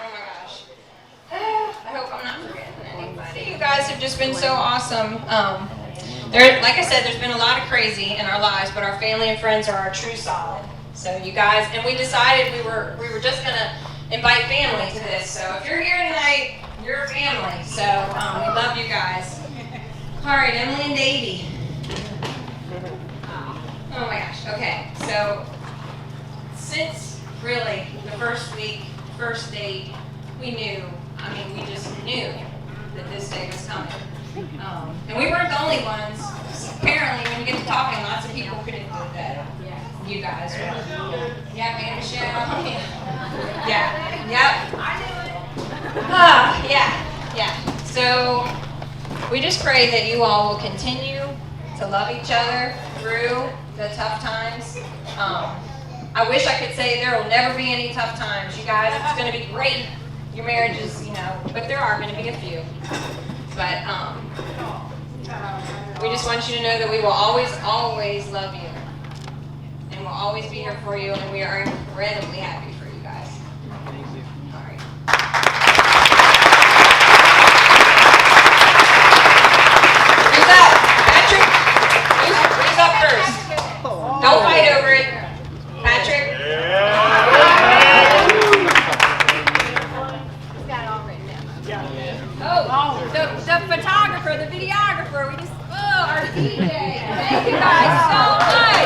Oh my gosh. I hope I'm not forgetting anybody. You guys have just been so awesome. Like I said, there's been a lot of crazy in our lives, but our family and friends are our true solid. So you guys, and we decided we were just gonna invite family to this. So if you're here tonight, you're family. So we love you guys. All right, Emily and Davey. Oh my gosh. Okay. So since really the first week, first date, we knew. I mean, we just knew that this day was coming. And we weren't the only ones. Apparently, when you get to talking, lots of people predicted that you guys were. Yeah, man, Michelle. Yeah. Yep. I knew it. Yeah. So we just pray that you all will continue to love each other through the tough times. I wish I could say there will never be any tough times. You guys, it's going to be great. Your marriage is, but there are going to be a few. But we just want you to know that we will always, always love you. And we'll always be here for you. And we are incredibly happy for you guys. All right. Who's up? Patrick? Who's up first? Don't fight over it. Patrick? The photographer, the videographer, our DJ. Thank you guys so much.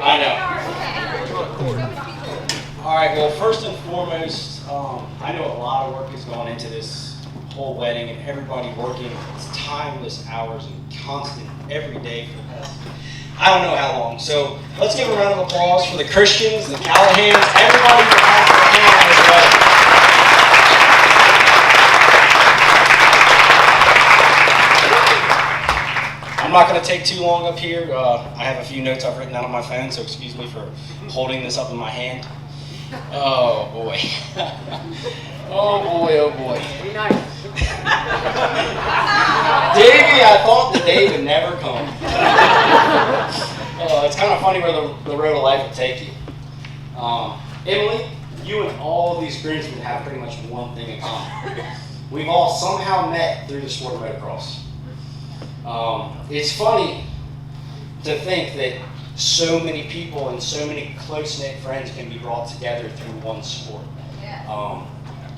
I know. All right, well, first and foremost, I know a lot of work has gone into this whole wedding and everybody working timeless hours and constant every day for the past, I don't know how long. So let's give a round of applause for the Christians, the Callihans, everybody for having their hand on this wedding. I'm not going to take too long up here. I have a few notes I've written down on my phone, so excuse me for holding this up in my hand. Oh boy. Oh boy. Be nice. Davey, I thought the day would never come. It's kind of funny where the road of life will take you. Emily, you and all of these groomsmen have pretty much one thing in common. We've all somehow met through the sport of motocross. It's funny to think that so many people and so many close-knit friends can be brought together through one sport.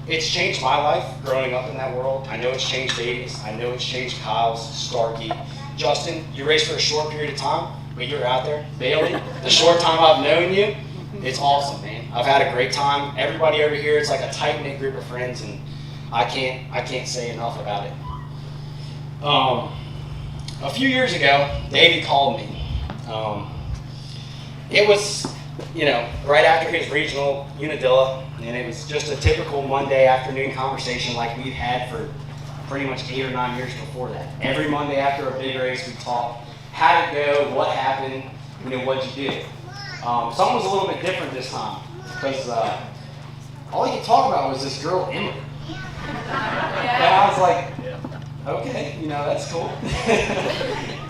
It's changed my life growing up in that world. I know it's changed Davey's. I know it's changed Kyle's, Starkey. Justin, you raced for a short period of time, but you're out there. Bailey, the short time I've known you, it's awesome, man. I've had a great time. Everybody over here, it's like a tight-knit group of friends, and I can't say enough about it. A few years ago, Davey called me. It was, right after his regional Unadilla, and it was just a typical Monday afternoon conversation like we've had for pretty much 8 or 9 years before that. Every Monday after a big race, we talk. How'd it go? What happened? What'd you do? Something was a little bit different this time because all he could talk about was this girl, Emily. And I was like, okay, that's cool.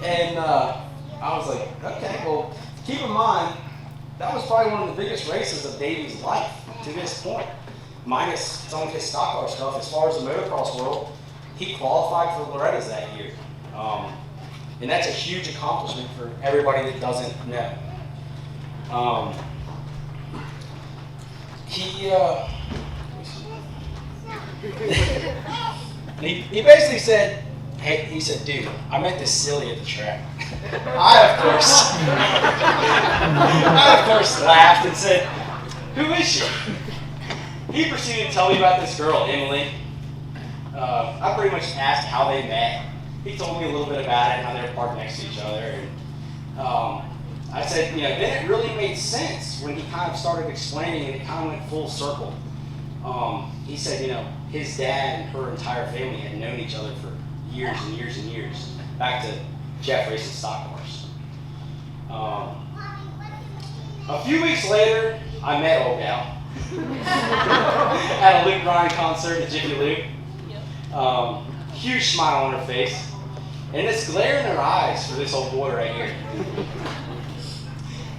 And I was like, okay, well, keep in mind, that was probably one of the biggest races of Davey's life to this point, minus some of his stock car stuff. As far as the motocross world, he qualified for Loretta's that year. And that's a huge accomplishment for everybody that doesn't know. He basically said, he said, dude, I met this silly at the track. I, of course, laughed and said, who is she? He proceeded to tell me about this girl, Emily. I pretty much asked how they met. He told me a little bit about it, how they were parked next to each other. And I said, then it really made sense when he kind of started explaining and it kind of went full circle. He said, his dad and her entire family had known each other for years and years and years, back to Jeff racing stock cars. A few weeks later, I met old gal at a Luke Bryan concert at Jiffy Lube. Huge smile on her face, and this glare in her eyes for this old boy right here.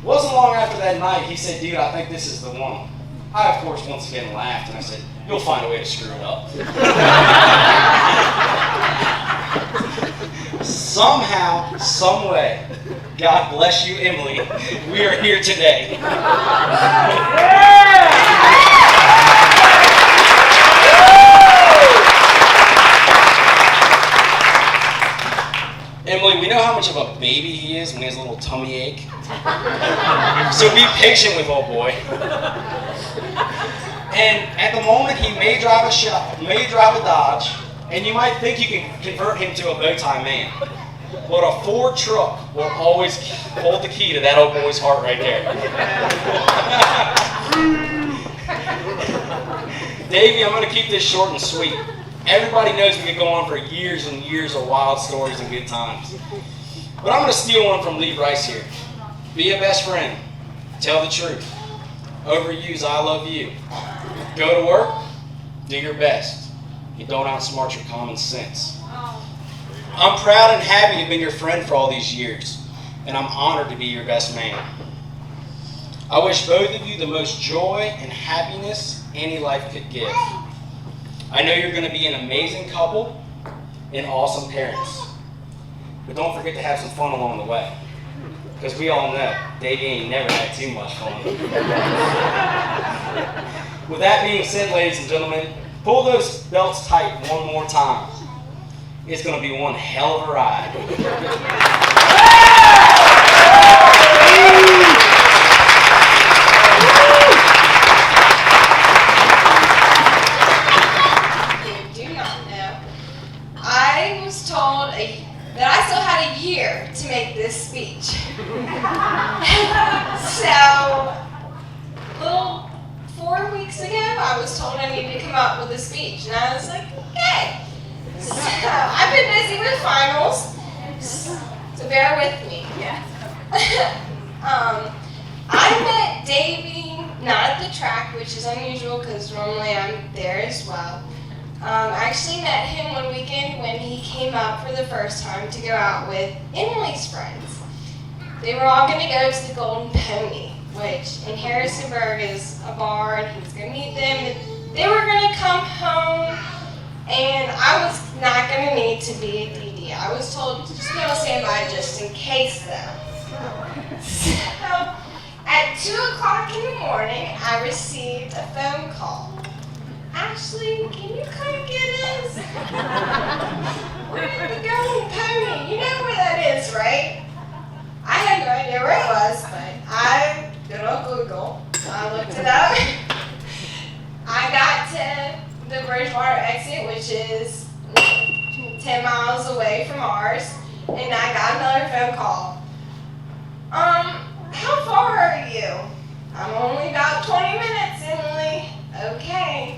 Wasn't long after that night, he said, dude, I think this is the one. I, of course, once again laughed, and I said, you'll find a way to screw it up. Somehow, some way, God bless you, Emily, we are here today. Emily, we know how much of a baby he is when he has a little tummy ache. So be patient with old boy. And at the moment, he may drive a Dodge, and you might think you can convert him to a bow tie man. But a Ford truck will always hold the key to that old boy's heart right there. Davey, I'm going to keep this short and sweet. Everybody knows we could go on for years and years of wild stories and good times. But I'm going to steal one from Lee Rice here. Be a best friend. Tell the truth. Overuse I love you. Go to work. Do your best. You don't outsmart your common sense. I'm proud and happy to have been your friend for all these years, and I'm honored to be your best man. I wish both of you the most joy and happiness any life could give. I know you're going to be an amazing couple and awesome parents. But don't forget to have some fun along the way. Because we all know Davey ain't never had too much fun. With that being said, ladies and gentlemen, pull those belts tight one more time. It's going to be one hell of a ride. That I still had a year to make this speech. So, little 4 weeks ago, I was told I needed to come up with a speech, and I was like, okay. So, I've been busy with finals, so bear with me. I met Davey not at the track, which is unusual because normally I'm there as well. I actually met him one weekend when he came up for the first time to go out with Emily's friends. They were all going to go to the Golden Pony, which in Harrisonburg is a bar, and he was going to meet them. And they were going to come home, and I was not going to need to be a DD. I was told to just be on standby just in case, though. So, at 2 o'clock in the morning, I received a phone call. Ashley, can you come get us? We're at the Golden Pony. You know where that is, right? I had no idea where it was, but I did on Google. So I looked it up. I got to the Bridgewater exit, which is 10 miles away from ours, and I got another phone call. How far are you? I'm only about 20 minutes, Emily. Okay.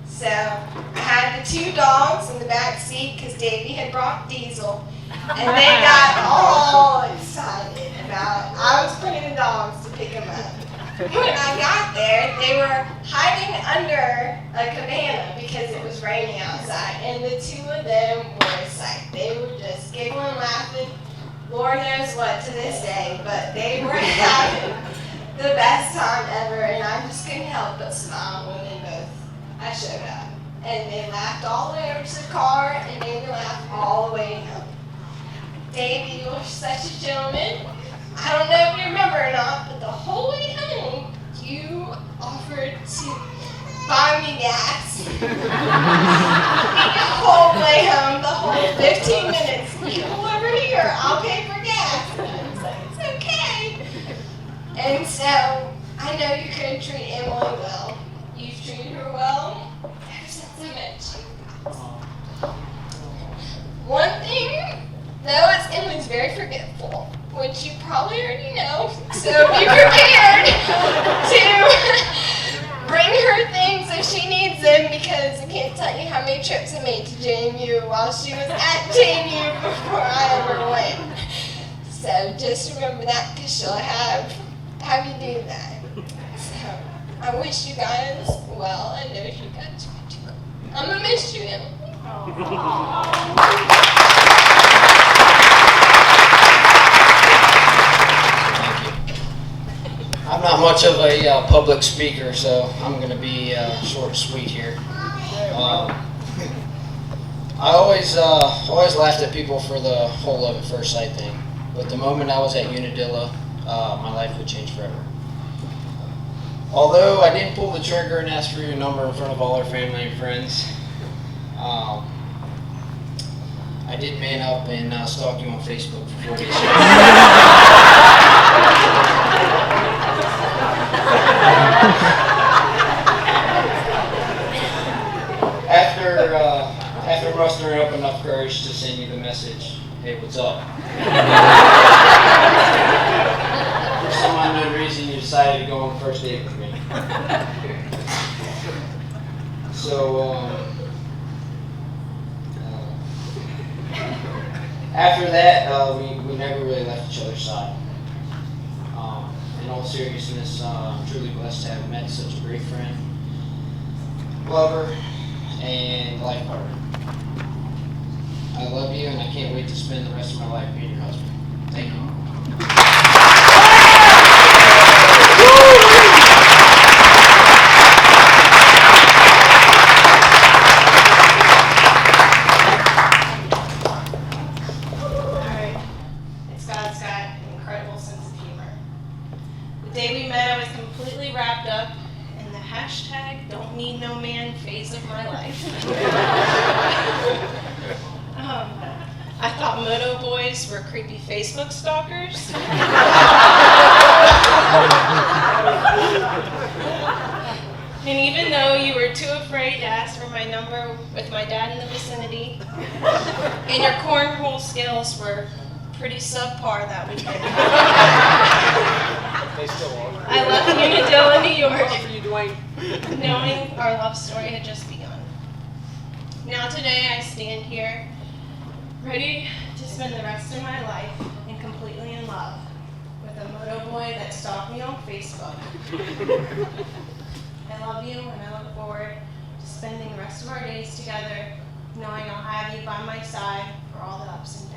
So I had the 2 dogs in the back seat because Davey had brought Diesel, and they got all excited about I was bringing the dogs to pick them up. When I got there, they were hiding under a cabana because it was raining outside, and the 2 of them were a sight. They were just giggling, laughing, Lord knows what to this day, but they were having the best time ever, and I just couldn't help but smile when they both I showed up. And they laughed all the way over to the car, and they laughed all the way home. Davey, you were such a gentleman. I don't know if you remember or not, but the whole way home, you offered to buy me gas. The whole way home, the whole 15 minutes. You pull over here, I'll pay for gas. And I was like, it's okay. And so, I know you couldn't treat Emily well. You've treated her well ever since I met you. One thing, though, is Emily's very forgetful, which you probably already know, so be prepared to bring her things if she needs them, because I can't tell you how many trips I made to JMU while she was at JMU before I ever went. So just remember that, because she'll have you do that. I wish you guys well. I know you guys are too. I'm gonna miss you, Emily. I'm not much of a public speaker, so I'm going to be short and sweet here. I always laughed at people for the whole love at first sight thing, but the moment I was at Unadilla, my life would change forever. Although I didn't pull the trigger and ask for your number in front of all our family and friends, I did man up and stalk you on Facebook for 4 days. After mustering up enough courage to send you the message, hey, what's up? For some unknown reason, you decided to go on the first date with me. So, after that, we never really left each other's side. In all seriousness, I'm truly blessed to have met such a great friend, lover, and life partner. I love you, and I can't wait to spend the rest of my life being your husband. Thank you. Alright, Scott's got an incredible sense of humor. The day we met, I was completely wrapped up in the hashtag don't need no man phase of my life. I thought moto boys were creepy Facebook stalkers. And even though you were too afraid to ask for my number with my dad in the vicinity, and your cornhole skills were pretty subpar that weekend. They still are. I left Unadilla, New York, For you, Dwayne. knowing our love story had just begun. Now today I stand here, ready to spend the rest of my life and completely in love with a moto boy that stalked me on Facebook. I love you, and I look forward to spending the rest of our days together, knowing I'll have you by my side for all the ups and downs.